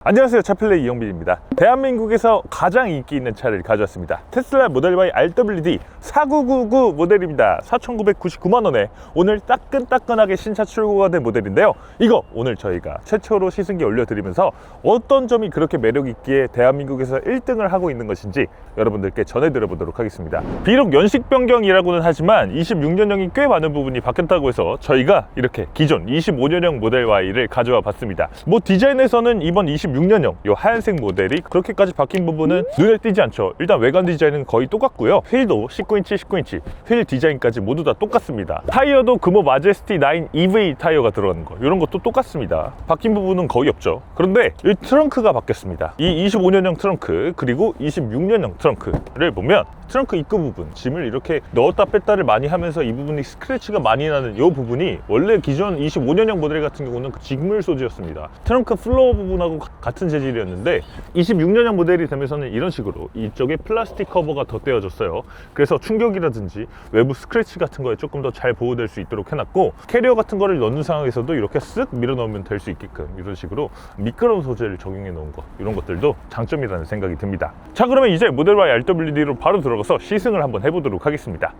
안녕하세요, 차필레이 이영빈입니다. 대한민국에서 가장 인기 있는 차를 가져왔습니다. 테슬라 모델 Y RWD 4999 모델입니다. 4,999만원에 오늘 따끈따끈하게 신차 출고가 된 모델인데요, 이거 오늘 저희가 최초로 시승기 올려드리면서 어떤 점이 그렇게 매력있기에 대한민국에서 1등을 하고 있는 것인지 여러분들께 전해드려 보도록 하겠습니다. 비록 연식 변경이라고는 하지만 26년형이 꽤 많은 부분이 바뀌었다고 해서 저희가 이렇게 기존 25년형 모델 Y를 가져와 봤습니다. 디자인에서는 이번 26년형 이 하얀색 모델이 그렇게까지 바뀐 부분은 눈에 띄지 않죠. 일단 외관 디자인은 거의 똑같고요, 휠도 19인치 19인치 휠 디자인까지 모두 다 똑같습니다. 타이어도 금호 마제스티 9 EV 타이어가 들어가는 거, 이런 것도 똑같습니다. 바뀐 부분은 거의 없죠. 그런데 이 트렁크가 바뀌었습니다. 이 25년형 트렁크 그리고 26년형 트렁크를 보면 트렁크 입구 부분, 짐을 이렇게 넣었다 뺐다를 많이 하면서 이 부분이 스크래치가 많이 나는 이 부분이 원래 기존 25년형 모델 같은 경우는 직물 소재였습니다. 트렁크 플로어 부분하고 같은 재질이었는데 26년형 모델이 되면서는 이런 식으로 이쪽에 플라스틱 커버가 덧대어졌어요. 그래서 충격이라든지 외부 스크래치 같은 거에 조금 더 잘 보호될 수 있도록 해놨고, 캐리어 같은 거를 넣는 상황에서도 이렇게 쓱 밀어 넣으면 될 수 있게끔 이런 식으로 미끄러운 소재를 적용해 놓은 거, 이런 것들도 장점이라는 생각이 듭니다. 자, 그러면 이제 모델 Y RWD로 바로 들어가서 시승을 한번 해보도록 하겠습니다.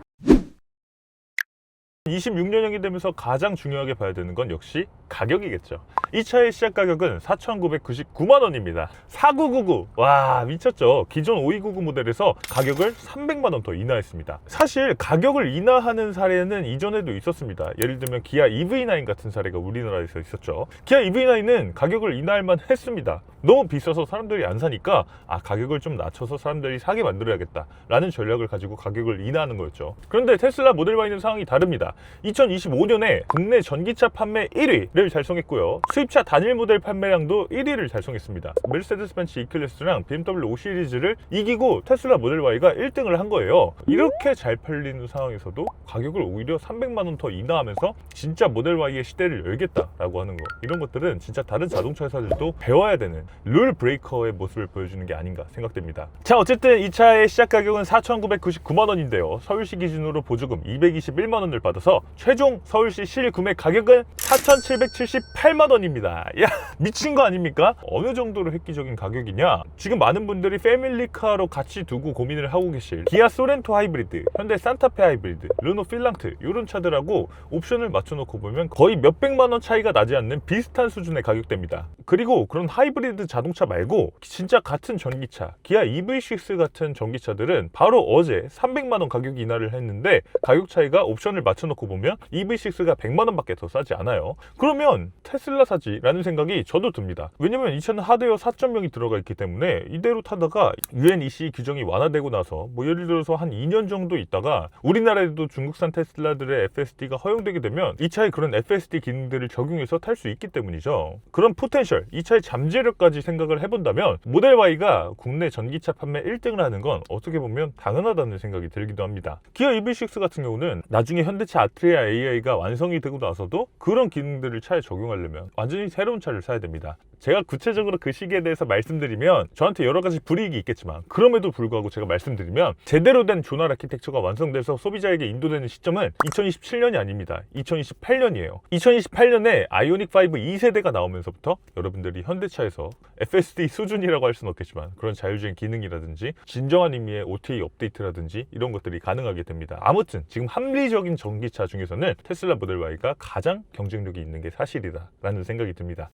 26년형이 되면서 가장 중요하게 봐야 되는 건 역시 가격이겠죠. 이 차의 시작 가격은 4,999만원입니다 4999, 와 미쳤죠. 기존 5299 모델에서 가격을 300만원 더 인하했습니다. 사실 가격을 인하하는 사례는 이전에도 있었습니다. 예를 들면 기아 EV9 같은 사례가 우리나라에서 있었죠. 기아 EV9은 가격을 인하할 만 했습니다. 너무 비싸서 사람들이 안 사니까 가격을 좀 낮춰서 사람들이 사게 만들어야겠다 라는 전략을 가지고 가격을 인하하는 거였죠. 그런데 테슬라 모델 Y는 상황이 다릅니다. 2025년에 국내 전기차 판매 1위를 달성했고요, 수입차 단일 모델 판매량도 1위를 달성했습니다. 메르세데스 벤츠 E클래스랑 BMW 5 시리즈를 이기고 테슬라 모델 Y가 1등을 한 거예요. 이렇게 잘 팔리는 상황에서도 가격을 오히려 300만원 더 인하하면서 진짜 모델 Y의 시대를 열겠다라고 하는 거, 이런 것들은 진짜 다른 자동차 회사들도 배워야 되는 룰 브레이커의 모습을 보여주는 게 아닌가 생각됩니다. 자, 어쨌든 이 차의 시작 가격은 4,999만원인데요 서울시 기준으로 보조금 221만원을 받아서 최종 서울시 실구매 가격은 4,778만원입니다 야, 미친 거 아닙니까? 어느 정도로 획기적인 가격이냐, 지금 많은 분들이 패밀리카로 같이 두고 고민을 하고 계실 기아 소렌토 하이브리드, 현대 산타페 하이브리드, 르노 필랑트, 이런 차들하고 옵션을 맞춰놓고 보면 거의 몇백만원 차이가 나지 않는 비슷한 수준의 가격대입니다. 그리고 그런 하이브리드 자동차 말고 진짜 같은 전기차 기아 EV6 같은 전기차들은 바로 어제 300만원 가격 인하를 했는데 가격 차이가 옵션을 맞춰놓고 보면 EV6가 100만원 밖에 더 싸지 않아요. 그러면 테슬라 사지 라는 생각이 저도 듭니다. 왜냐면 이 차는 하드웨어 4.0이 들어가 있기 때문에 이대로 타다가 UNEC 규정이 완화되고 나서 예를 들어서 한 2년 정도 있다가 우리나라에도 중국산 테슬라들의 FSD가 허용되게 되면 이 차에 그런 FSD 기능들을 적용해서 탈 수 있기 때문이죠. 그런 포텐셜, 이 차의 잠재력까지 생각을 해본다면 모델 Y가 국내 전기차 판매 1등을 하는 건 어떻게 보면 당연하다는 생각이 들기도 합니다. 기아 EV6 같은 경우는 나중에 현대차 아트리아 AI가 완성이 되고 나서도 그런 기능들을 차에 적용하려면 완전히 새로운 차를 사야 됩니다. 제가 구체적으로 그 시기에 대해서 말씀드리면 저한테 여러 가지 불이익이 있겠지만, 그럼에도 불구하고 제가 말씀드리면 제대로 된 조널 아키텍처가 완성돼서 소비자에게 인도되는 시점은 2027년이 아닙니다. 2028년이에요. 2028년에 아이오닉 5 2세대가 나오면서부터 여러분들이 현대차에서 FSD 수준이라고 할 수는 없겠지만 그런 자율주행 기능이라든지 진정한 의미의 OTA 업데이트라든지 이런 것들이 가능하게 됩니다. 아무튼 지금 합리적인 전기차 중에서는 테슬라 모델 Y가 가장 경쟁력이 있는 게 사실이다 라는 생각이 듭니다.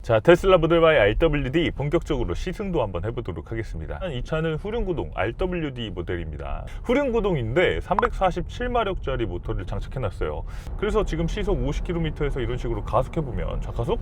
자, 테슬라 모델 Y RWD 본격적으로 시승도 한번 해보도록 하겠습니다. 이 차는 후륜구동 RWD 모델입니다. 후륜구동인데 347마력짜리 모터를 장착해놨어요. 그래서 지금 시속 50km에서 이런 식으로 가속해보면, 자 가속?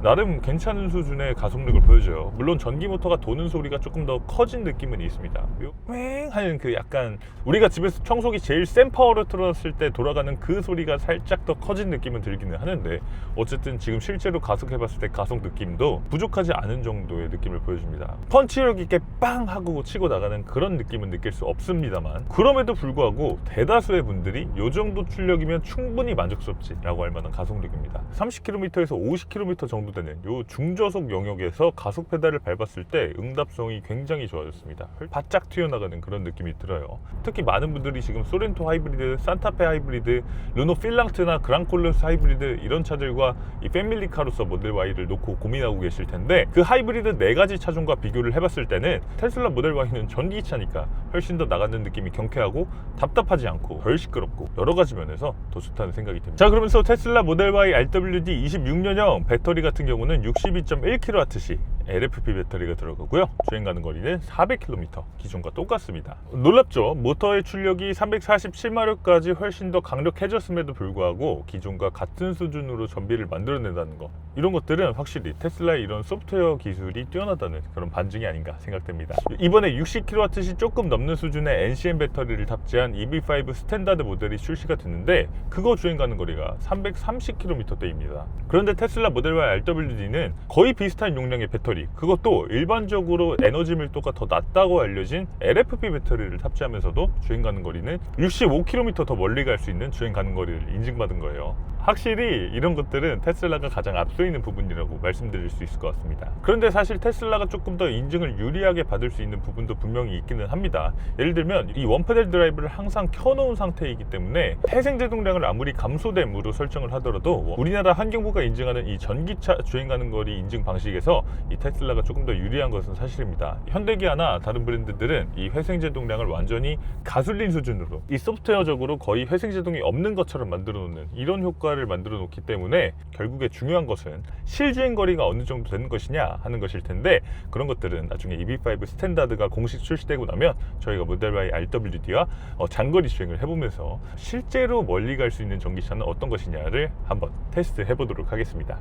나름 괜찮은 수준의 가속력을 보여줘요. 물론 전기 모터가 도는 소리가 조금 더 커진 느낌은 있습니다. 왱 하는 그 약간 우리가 집에서 청소기 제일 센 파워로 틀었을 때 돌아가는 그 소리가 살짝 더 커진 느낌은 들기는 하는데, 어쨌든 지금 실제로 가속해봤을 때 가속 느낌도 부족하지 않은 정도의 느낌을 보여줍니다. 펀치력 있게 빵 하고 치고 나가는 그런 느낌은 느낄 수 없습니다만, 그럼에도 불구하고 대다수의 분들이 이 정도 출력이면 충분히 만족스럽지 라고 할 만한 가속력입니다. 30km에서 50km 정도 전보다는 요 중저속 영역에서 가속 페달을 밟았을 때 응답성이 굉장히 좋아졌습니다. 바짝 튀어나가는 그런 느낌이 들어요. 특히 많은 분들이 지금 소렌토 하이브리드, 산타페 하이브리드, 르노 필랑트나 그랑콜로스 하이브리드 이런 차들과 이 패밀리카로서 모델 Y를 놓고 고민하고 계실 텐데, 그 하이브리드 4가지 차종과 비교를 해봤을 때는 테슬라 모델 Y는 전기차니까 훨씬 더 나가는 느낌이 경쾌하고 답답하지 않고 덜 시끄럽고 여러 가지 면에서 더 좋다는 생각이 듭니다. 자, 그러면서 테슬라 모델 Y RWD 26년형 배터리 같은 경우는 62.1kWh LFP 배터리가 들어가고요. 주행 가는 거리는 400km, 기존과 똑같습니다. 놀랍죠? 모터의 출력이 347마력까지 훨씬 더 강력해졌음에도 불구하고 기존과 같은 수준으로 전비를 만들어낸다는 거, 이런 것들은 확실히 테슬라의 이런 소프트웨어 기술이 뛰어나다는 그런 반증이 아닌가 생각됩니다. 이번에 60kWh 조금 넘는 수준의 NCM 배터리를 탑재한 EV5 스탠다드 모델이 출시가 됐는데, 그거 주행 가는 거리가 330km대입니다. 그런데 테슬라 모델 Y RWD는 거의 비슷한 용량의 배터리, 그것도 일반적으로 에너지 밀도가 더 낮다고 알려진 LFP 배터리를 탑재하면서도 주행 가는 거리는 65km 더 멀리 갈 수 있는 주행 가는 거리를 인증받은 거예요. 확실히 이런 것들은 테슬라가 가장 앞서 있는 부분이라고 말씀드릴 수 있을 것 같습니다. 그런데 사실 테슬라가 조금 더 인증을 유리하게 받을 수 있는 부분도 분명히 있기는 합니다. 예를 들면 이 원페달 드라이브를 항상 켜놓은 상태이기 때문에 회생제동량을 아무리 감소됨으로 설정을 하더라도 우리나라 환경부가 인증하는 이 전기차 주행 가는 거리 인증 방식에서 이 테슬라가 조금 더 유리한 것은 사실입니다. 현대기아나 다른 브랜드들은 이 회생제동량을 완전히 가솔린 수준으로, 이 소프트웨어적으로 거의 회생제동이 없는 것처럼 만들어 놓는 이런 효과를 만들어 놓기 때문에 결국에 중요한 것은 실주행 거리가 어느 정도 되는 것이냐 하는 것일 텐데, 그런 것들은 나중에 EV5 스탠다드가 공식 출시되고 나면 저희가 모델 Y RWD와 장거리 주행을 해보면서 실제로 멀리 갈 수 있는 전기차는 어떤 것이냐를 한번 테스트 해보도록 하겠습니다.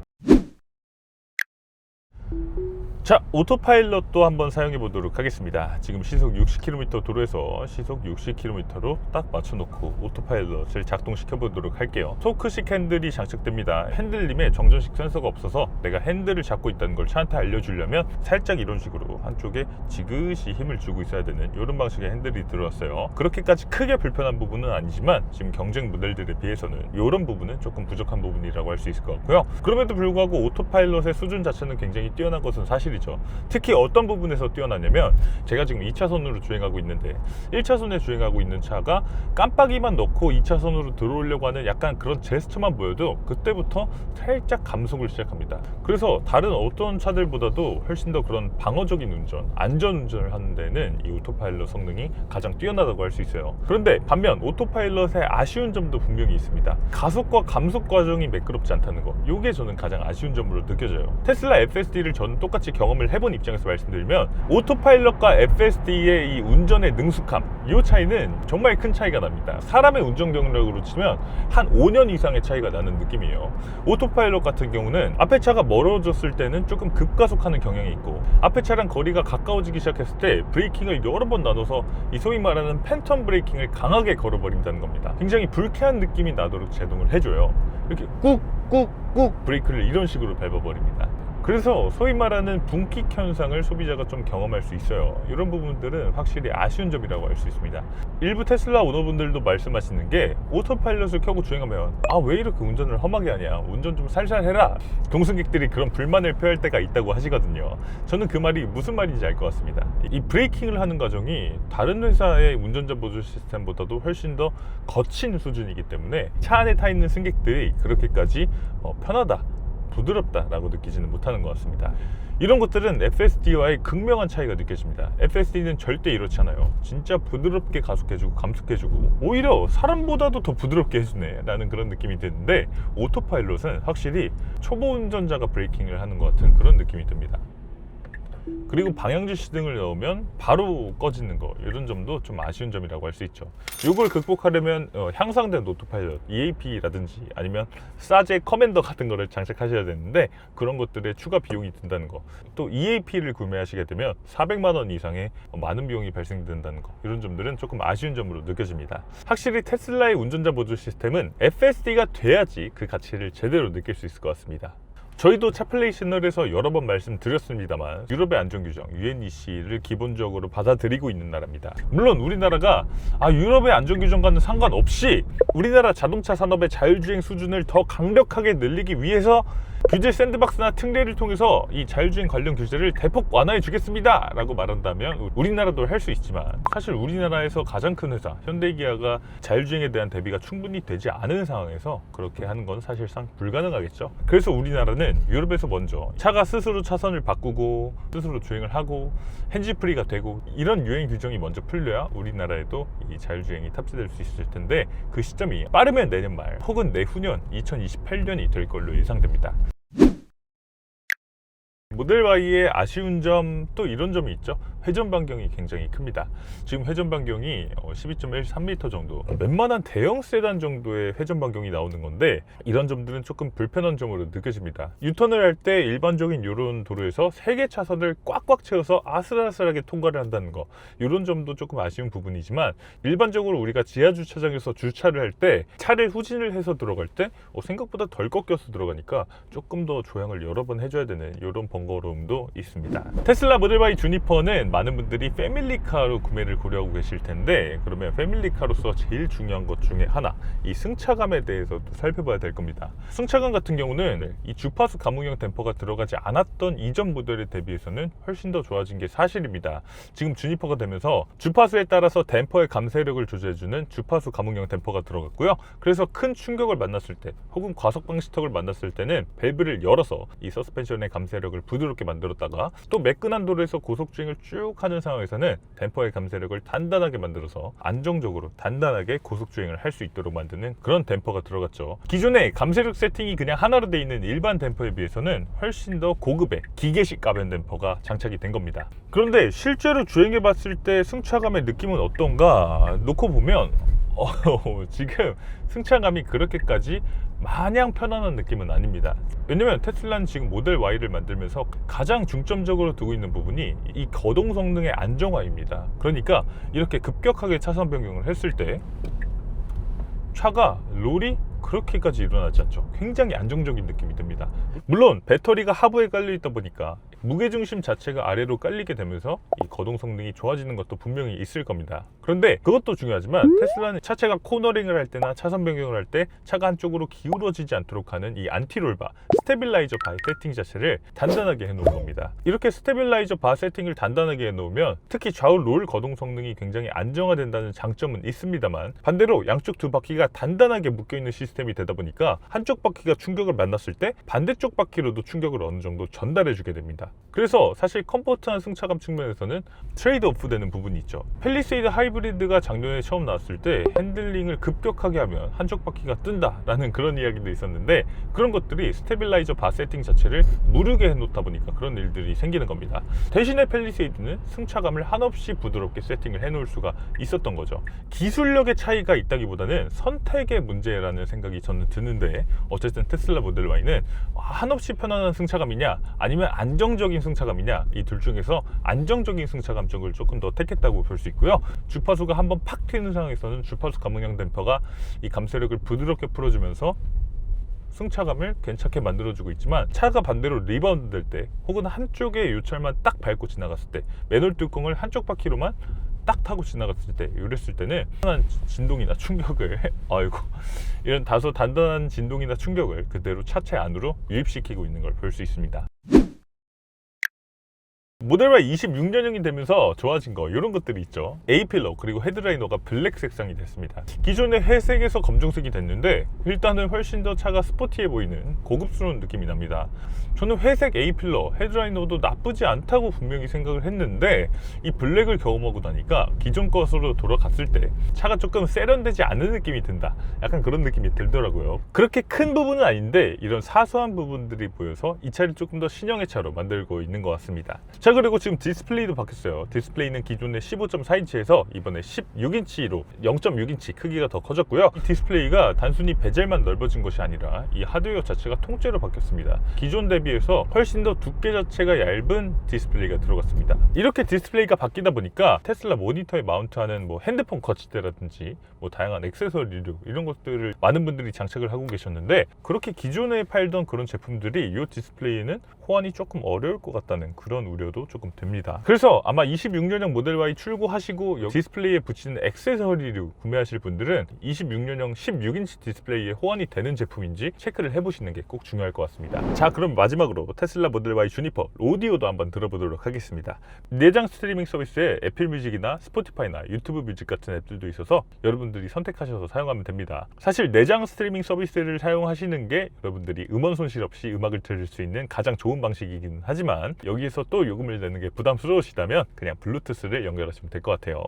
자, 오토파일럿도 한번 사용해 보도록 하겠습니다. 지금 시속 60km 도로에서 시속 60km로 딱 맞춰놓고 오토파일럿을 작동시켜 보도록 할게요. 토크식 핸들이 장착됩니다. 핸들림에 정전식 센서가 없어서 내가 핸들을 잡고 있다는 걸 차한테 알려주려면 살짝 이런 식으로 한쪽에 지그시 힘을 주고 있어야 되는 이런 방식의 핸들이 들어왔어요. 그렇게까지 크게 불편한 부분은 아니지만 지금 경쟁 모델들에 비해서는 이런 부분은 조금 부족한 부분이라고 할 수 있을 것 같고요. 그럼에도 불구하고 오토파일럿의 수준 자체는 굉장히 뛰어난 것은 사실이죠. 특히 어떤 부분에서 뛰어나냐면, 제가 지금 2차선으로 주행하고 있는데 1차선에 주행하고 있는 차가 깜빡이만 넣고 2차선으로 들어오려고 하는 약간 그런 제스처만 보여도 그때부터 살짝 감속을 시작합니다. 그래서 다른 어떤 차들보다도 훨씬 더 그런 방어적인 운전, 안전 운전을 하는 데는 이 오토파일럿 성능이 가장 뛰어나다고 할 수 있어요. 그런데 반면 오토파일럿의 아쉬운 점도 분명히 있습니다. 가속과 감속 과정이 매끄럽지 않다는 거, 이게 저는 가장 아쉬운 점으로 느껴져요. 테슬라 FSD를 저는 똑같이 경험을 해본 입장에서 말씀드리면, 오토파일럿과 FSD의 이 운전의 능숙함, 이 차이는 정말 큰 차이가 납니다. 사람의 운전 경력으로 치면 한 5년 이상의 차이가 나는 느낌이에요. 오토파일럿 같은 경우는 앞에 차가 멀어졌을 때는 조금 급가속하는 경향이 있고, 앞에 차랑 거리가 가까워지기 시작했을 때 브레이킹을 여러 번 나눠서 이 소위 말하는 팬텀 브레이킹을 강하게 걸어버린다는 겁니다. 굉장히 불쾌한 느낌이 나도록 제동을 해줘요. 이렇게 꾹꾹꾹 브레이크를 이런 식으로 밟아버립니다. 그래서 소위 말하는 붕킥 현상을 소비자가 좀 경험할 수 있어요. 이런 부분들은 확실히 아쉬운 점이라고 할 수 있습니다. 일부 테슬라 오너분들도 말씀하시는 게, 오토파일럿을 켜고 주행하면 왜 이렇게 운전을 험하게 하냐, 운전 좀 살살 해라, 동승객들이 그런 불만을 표할 때가 있다고 하시거든요. 저는 그 말이 무슨 말인지 알 것 같습니다. 이 브레이킹을 하는 과정이 다른 회사의 운전자 보조 시스템보다도 훨씬 더 거친 수준이기 때문에 차 안에 타 있는 승객들이 그렇게까지 편하다, 부드럽다라고 느끼지는 못하는 것 같습니다. 이런 것들은 FSD와의 극명한 차이가 느껴집니다. FSD는 절대 이렇지 않아요. 진짜 부드럽게 가속해주고 감속해주고 오히려 사람보다도 더 부드럽게 해주네 라는 그런 느낌이 드는데, 오토파일럿은 확실히 초보 운전자가 브레이킹을 하는 것 같은 그런 느낌이 듭니다. 그리고 방향주 시등을 넣으면 바로 꺼지는 거, 이런 점도 좀 아쉬운 점이라고 할 수 있죠. 이걸 극복하려면 향상된 오토파일럿 EAP라든지 아니면 사제 커맨더 같은 거를 장착하셔야 되는데, 그런 것들에 추가 비용이 든다는 거, 또 EAP를 구매하시게 되면 400만 원 이상의 많은 비용이 발생된다는 거, 이런 점들은 조금 아쉬운 점으로 느껴집니다. 확실히 테슬라의 운전자 보조 시스템은 FSD가 돼야지 그 가치를 제대로 느낄 수 있을 것 같습니다. 저희도 차플레이 채널에서 여러 번 말씀드렸습니다만, 유럽의 안전규정 UNEC를 기본적으로 받아들이고 있는 나라입니다. 물론 우리나라가 유럽의 안전규정과는 상관없이 우리나라 자동차 산업의 자율주행 수준을 더 강력하게 늘리기 위해서 규제 샌드박스나 특례를 통해서 이 자율주행 관련 규제를 대폭 완화해 주겠습니다 라고 말한다면 우리나라도 할 수 있지만, 사실 우리나라에서 가장 큰 회사 현대기아가 자율주행에 대한 대비가 충분히 되지 않은 상황에서 그렇게 하는 건 사실상 불가능하겠죠. 그래서 우리나라는 유럽에서 먼저 차가 스스로 차선을 바꾸고 스스로 주행을 하고 핸즈프리가 되고 이런 유행 규정이 먼저 풀려야 우리나라에도 이 자율주행이 탑재될 수 있을 텐데, 그 시점이 빠르면 내년 말 혹은 내후년 2028년이 될 걸로 예상됩니다. 모델 Y의 아쉬운 점, 또 이런 점이 있죠. 회전 반경이 굉장히 큽니다. 지금 회전 반경이 12.13m 정도, 웬만한 대형 세단 정도의 회전 반경이 나오는 건데, 이런 점들은 조금 불편한 점으로 느껴집니다. 유턴을 할 때 일반적인 이런 도로에서 3개 차선을 꽉꽉 채워서 아슬아슬하게 통과를 한다는 거, 이런 점도 조금 아쉬운 부분이지만, 일반적으로 우리가 지하 주차장에서 주차를 할 때 차를 후진을 해서 들어갈 때 생각보다 덜 꺾여서 들어가니까 조금 더 조향을 여러 번 해줘야 되는 이런 번거로움도 있습니다. 테슬라 모델 Y 주니퍼는 많은 분들이 패밀리카로 구매를 고려하고 계실 텐데, 그러면 패밀리카로서 제일 중요한 것 중에 하나, 이 승차감에 대해서도 살펴봐야 될 겁니다. 승차감 같은 경우는 이 주파수 감응형 댐퍼가 들어가지 않았던 이전 모델에 대비해서는 훨씬 더 좋아진 게 사실입니다. 지금 주니퍼가 되면서 주파수에 따라서 댐퍼의 감쇄력을 조절해주는 주파수 감응형 댐퍼가 들어갔고요. 그래서 큰 충격을 만났을 때 혹은 과속방 시턱을 만났을 때는 밸브를 열어서 이 서스펜션의 감쇄력을 부드럽게 만들었다가, 또 매끈한 도로에서 고속주행을 쭉 하는 상황에서는 댐퍼의 감쇄력을 단단하게 만들어서 안정적으로 단단하게 고속주행을 할 수 있도록 만드는 그런 댐퍼가 들어갔죠. 기존의 감쇄력 세팅이 그냥 하나로 되어 있는 일반 댐퍼에 비해서는 훨씬 더 고급의 기계식 가변 댐퍼가 장착이 된 겁니다. 그런데 실제로 주행해 봤을 때 승차감의 느낌은 어떤가 놓고 보면 지금 승차감이 그렇게까지 마냥 편안한 느낌은 아닙니다. 왜냐면 테슬라는 지금 모델 Y를 만들면서 가장 중점적으로 두고 있는 부분이 이 거동 성능의 안정화입니다. 그러니까 이렇게 급격하게 차선 변경을 했을 때 차가 롤이 그렇게까지 일어나지 않죠. 굉장히 안정적인 느낌이 듭니다. 물론 배터리가 하부에 깔려 있다 보니까 무게중심 자체가 아래로 깔리게 되면서 이 거동 성능이 좋아지는 것도 분명히 있을 겁니다. 그런데 그것도 중요하지만, 테슬라는 차체가 코너링을 할 때나 차선 변경을 할 때 차가 한쪽으로 기울어지지 않도록 하는 이 안티롤바, 스테빌라이저 바 세팅 자체를 단단하게 해놓은 겁니다. 이렇게 스테빌라이저 바 세팅을 단단하게 해놓으면 특히 좌우 롤 거동 성능이 굉장히 안정화된다는 장점은 있습니다만, 반대로 양쪽 두 바퀴가 단단하게 묶여있는 시스템이 되다 보니까 한쪽 바퀴가 충격을 만났을 때 반대쪽 바퀴로도 충격을 어느 정도 전달해주게 됩니다. 그래서 사실 컴포트한 승차감 측면에서는 트레이드 오프 되는 부분이 있죠. 팰리세이드 하이브리드가 작년에 처음 나왔을 때 핸들링을 급격하게 하면 한쪽 바퀴가 뜬다 라는 그런 이야기도 있었는데, 그런 것들이 스테빌라이저 바 세팅 자체를 무르게 해놓다 보니까 그런 일들이 생기는 겁니다. 대신에 팰리세이드는 승차감을 한없이 부드럽게 세팅을 해놓을 수가 있었던 거죠. 기술력의 차이가 있다기보다는 선택의 문제라는 생각이 저는 드는데, 어쨌든 테슬라 모델 Y는 한없이 편안한 승차감이냐 아니면 안정적인 승차감이냐, 이 둘 중에서 안정적인 승차감 쪽을 조금 더 택했다고 볼 수 있고요. 주파수가 한번 팍 튀는 상황에서는 주파수 감응형 댐퍼가 이 감쇄력을 부드럽게 풀어주면서 승차감을 괜찮게 만들어주고 있지만, 차가 반대로 리바운드 될 때 혹은 한쪽의 요철만 딱 밟고 지나갔을 때, 맨홀 뚜껑을 한쪽 바퀴로만 딱 타고 지나갔을 때, 이랬을 때는 단단한 진동이나 충격을 이런 다소 단단한 진동이나 충격을 그대로 차체 안으로 유입시키고 있는 걸 볼 수 있습니다. 모델 Y 26년형이 되면서 좋아진 거, 이런 것들이 있죠. A필러 그리고 헤드라이너가 블랙 색상이 됐습니다. 기존의 회색에서 검정색이 됐는데, 일단은 훨씬 더 차가 스포티해 보이는 고급스러운 느낌이 납니다. 저는 회색 A필러 헤드라이너도 나쁘지 않다고 분명히 생각을 했는데, 이 블랙을 경험하고 나니까 기존 것으로 돌아갔을 때 차가 조금 세련되지 않은 느낌이 든다, 약간 그런 느낌이 들더라고요. 그렇게 큰 부분은 아닌데 이런 사소한 부분들이 보여서 이 차를 조금 더 신형의 차로 만들고 있는 것 같습니다. 자, 그리고 지금 디스플레이도 바뀌었어요. 디스플레이는 기존의 15.4인치에서 이번에 16인치로 0.6인치 크기가 더 커졌고요. 이 디스플레이가 단순히 베젤만 넓어진 것이 아니라 이 하드웨어 자체가 통째로 바뀌었습니다. 기존 대비해서 훨씬 더 두께 자체가 얇은 디스플레이가 들어갔습니다. 이렇게 디스플레이가 바뀌다 보니까 테슬라 모니터에 마운트하는 핸드폰 거치대라든지 다양한 액세서리류, 이런 것들을 많은 분들이 장착을 하고 계셨는데, 그렇게 기존에 팔던 그런 제품들이 이 디스플레이는 호환이 조금 어려울 것 같다는 그런 우려도 보셔도 조금 됩니다. 그래서 아마 26년형 모델 Y 출고하시고 여기 디스플레이에 붙이는 액세서리를 구매하실 분들은 26년형 16인치 디스플레이에 호환이 되는 제품인지 체크를 해보시는 게 꼭 중요할 것 같습니다. 자, 그럼 마지막으로 테슬라 모델 Y 주니퍼 오디오도 한번 들어보도록 하겠습니다. 내장 스트리밍 서비스에 애플 뮤직이나 스포티파이나 유튜브 뮤직 같은 앱들도 있어서 여러분들이 선택하셔서 사용하면 됩니다. 사실 내장 스트리밍 서비스를 사용하시는 게 여러분들이 음원 손실 없이 음악을 들을 수 있는 가장 좋은 방식이긴 하지만 여기에서 또 요금을 내는 게 부담스러우시다면 그냥 블루투스를 연결하시면 될 것 같아요.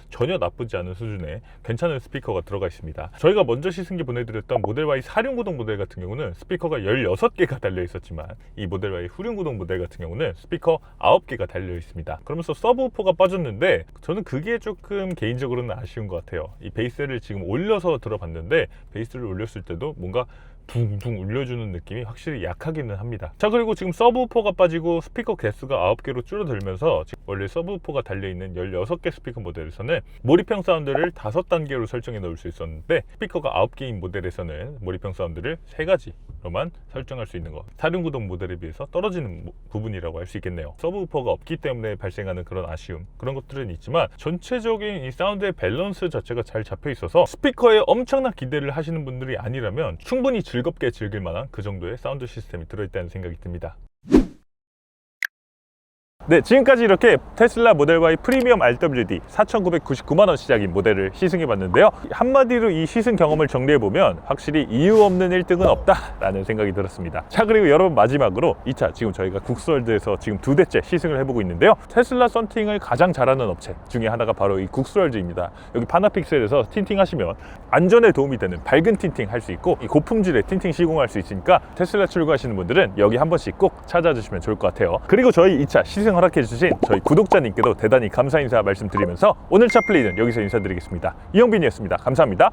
전혀 나쁘지 않은 수준의 괜찮은 스피커가 들어가 있습니다. 저희가 먼저 시승기 보내드렸던 모델 Y 사륜구동 모델 같은 경우는 스피커가 16개가 달려 있었지만 이 모델 Y 후륜구동 모델 같은 경우는 스피커 9개가 달려 있습니다. 그러면서 서브우퍼가 빠졌는데 저는 그게 조금 개인적으로는 아쉬운 것 같아요. 이 베이스를 지금 올려서 들어봤는데 베이스를 올렸을 때도 뭔가 붕붕 울려주는 느낌이 확실히 약하기는 합니다. 자, 그리고 지금 서브우퍼가 빠지고 스피커 개수가 9개로 줄어들면서 원래 서브우퍼가 달려있는 16개 스피커 모델에서는 몰입형 사운드를 5단계로 설정해 놓을 수 있었는데 스피커가 9개인 모델에서는 몰입형 사운드를 3가지로만 설정할 수 있는 것, 사륜구동 모델에 비해서 떨어지는 부분이라고 할 수 있겠네요. 서브우퍼가 없기 때문에 발생하는 그런 아쉬움, 그런 것들은 있지만 전체적인 이 사운드의 밸런스 자체가 잘 잡혀 있어서 스피커에 엄청난 기대를 하시는 분들이 아니라면 충분히 즐겁게 즐길 만한 그 정도의 사운드 시스템이 들어있다는 생각이 듭니다. 네, 지금까지 이렇게 테슬라 모델 Y 프리미엄 RWD 4,999만원 시작인 모델을 시승해봤는데요. 한마디로 이 시승 경험을 정리해보면 확실히 이유 없는 1등은 없다라는 생각이 들었습니다. 자, 그리고 여러분 마지막으로 2차 지금 저희가 국수월드에서 지금 2대째 시승을 해보고 있는데요. 테슬라 썬팅을 가장 잘하는 업체 중에 하나가 바로 이 국수월드입니다. 여기 파나픽셀에서 틴팅 하시면 안전에 도움이 되는 밝은 틴팅 할 수 있고 이 고품질의 틴팅 시공할 수 있으니까 테슬라 출고하시는 분들은 여기 한 번씩 꼭 찾아주시면 좋을 것 같아요. 그리고 저희 2차 시승 허락해주신 저희 구독자님께도 대단히 감사 인사 말씀드리면서 오늘 차 플레이는 여기서 인사드리겠습니다. 이영빈이었습니다. 감사합니다.